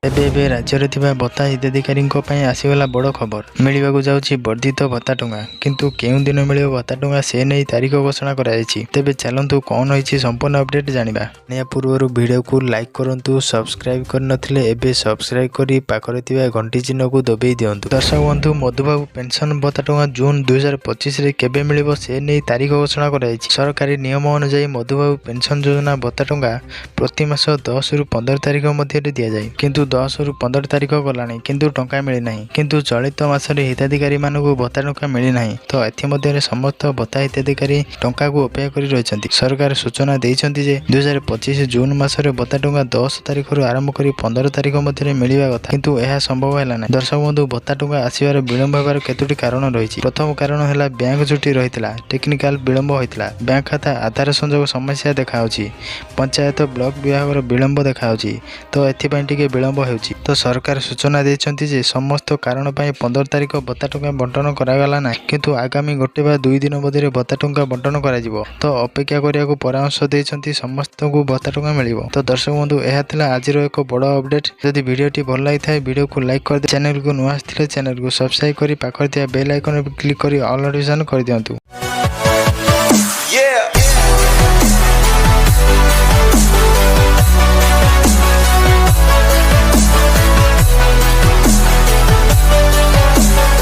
ଏବେ राज्य ଥିବା भत्ता हिताधिकारीଙ୍କ ପାଇଁ ଆସିଗଲା ବଡ଼ ଖବର। ମିଳିବାକୁ ଯାଉଛି ବର୍ଦ୍ଧିତ ଭତ୍ତା ଟଙ୍କା। କିନ୍ତୁ କେଉଁ ଦିନ ମିଳିବ ଭତ୍ତା ଟଙ୍କା ସେ ନେଇ ତାରିଖ ଘୋଷଣା କରାଯାଇଛି। ତେବେ ଚାଲନ୍ତୁ କ'ଣ ହୋଇଛି ସମ୍ପୂର୍ଣ୍ଣ ଅପଡେଟ୍ ଜାଣିବା। ଏହା ପୂର୍ବରୁ ଭିଡ଼ିଓକୁ ଲାଇକ୍ କରନ୍ତୁ, ସବସ୍କ୍ରାଇବ୍ କରିନଥିଲେ ଏବେ ସବସ୍କ୍ରାଇବ୍ କରି ପାଖରେ ଥିବା ଘଣ୍ଟି ଚିହ୍ନକୁ ଦବାଇ ଦିଅନ୍ତୁ। ଦର୍ଶକ ବନ୍ଧୁ, ମଧୁବାବୁ ପେନ୍ସନ୍ ଭତ୍ତା ଟଙ୍କା ଜୁନ୍ 2025ରେ କେବେ ମିଳିବ ସେ ନେଇ ତାରିଖ ଘୋଷଣା କରାଯାଇଛି। ସରକାରୀ ନିୟମ ଅନୁଯାୟୀ ମଧୁବାବୁ ପେନ୍ସନ୍ ଯୋଜନା ଭତ୍ତା ଟଙ୍କା ପ୍ରତି ମାସ 10ରୁ 15 ତାରିଖ ମଧ୍ୟରେ ଦିଆଯାଏ। କିନ୍ତୁ 10ରୁ 15 ତାରିଖ ଗଲାଣି କିନ୍ତୁ ଟଙ୍କା ମିଳିନାହିଁ। କିନ୍ତୁ ଚଳିତ ମାସରେ ହିତାଧିକାରୀମାନଙ୍କୁ ଭତ୍ତା ଟଙ୍କା ମିଳିନାହିଁ। ତ ଏଥିମଧ୍ୟରେ ସମସ୍ତ ଭତ୍ତା ହିତାଧିକାରୀ ଟଙ୍କାକୁ ଅପେକ୍ଷା କରି ରହିଛନ୍ତି। ସରକାର ସୂଚନା ଦେଇଛନ୍ତି ଯେ 2025 ଜୁନ୍ ମାସରେ ଭତ୍ତା ଟଙ୍କା 10 ତାରିଖରୁ ଆରମ୍ଭ କରି 15 ତାରିଖ ମଧ୍ୟରେ ମିଳିବା କଥା, କିନ୍ତୁ ଏହା ସମ୍ଭବ ହେଲା ନାହିଁ। ଦର୍ଶକ ବନ୍ଧୁ, ଭତ୍ତା ଟଙ୍କା ଆସିବାର ବିଳମ୍ବ ହେବାର କେତୋଟି କାରଣ ରହିଛି। ପ୍ରଥମ କାରଣ ହେଲା ବ୍ୟାଙ୍କ ଛୁଟି ରହିଥିଲା, ଟେକ୍ନିକାଲ ବିଳମ୍ବ ହୋଇଥିଲା। ବ୍ୟାଙ୍କ ଖାତା ଆଧାର ସଂଯୋଗ ସମସ୍ୟା ଦେଖାଯାଉଛି। ପଞ୍ଚାୟତ ବ୍ଲକ ବିଭାଗର ବିଳମ୍ବ ଦେଖାଯାଉଛି। ତ ଏଥିପାଇଁ ଟିକେ ବିଳମ୍ବ ହେଉଛି। ତ ସରକାର ସୂଚନା ଦେଇଛନ୍ତି ଯେ ସମସ୍ତ କାରଣ ପାଇଁ 15 ତାରିଖ ଭତ୍ତା ଟଙ୍କା ବଣ୍ଟନ କରାଗଲା ନାହିଁ, କିନ୍ତୁ ଆଗାମୀ 1 ବା 2 ଦିନ ମଧ୍ୟରେ ଭତ୍ତା ଟଙ୍କା ବଣ୍ଟନ କରାଯିବ। ତ ଅପେକ୍ଷା କରିବାକୁ ପରାମର୍ଶ ଦେଇଛନ୍ତି, ସମସ୍ତଙ୍କୁ ଭତ୍ତା ଟଙ୍କା ମିଳିବ। ତ ଦର୍ଶକ ବନ୍ଧୁ, ଏହା ଥିଲା ଆଜିର ଏକ ବଡ଼ ଅପଡେଟ୍। ଯଦି ଭିଡ଼ିଓଟି ଭଲ ଲାଗିଥାଏ ଭିଡ଼ିଓକୁ ଲାଇକ୍ କରିଦିଅ। ଚ୍ୟାନେଲକୁ ନୂଆ ଆସିଥିଲେ ଚ୍ୟାନେଲକୁ ସବସ୍କ୍ରାଇବ୍ କରି ପାଖରେ ଥିବା ବେଲ୍ ଆଇକନ୍ କ୍ଲିକ୍ କରି ଅଲ୍ ନୋଟିଫିକେସନ୍ କରିଦିଅନ୍ତୁ।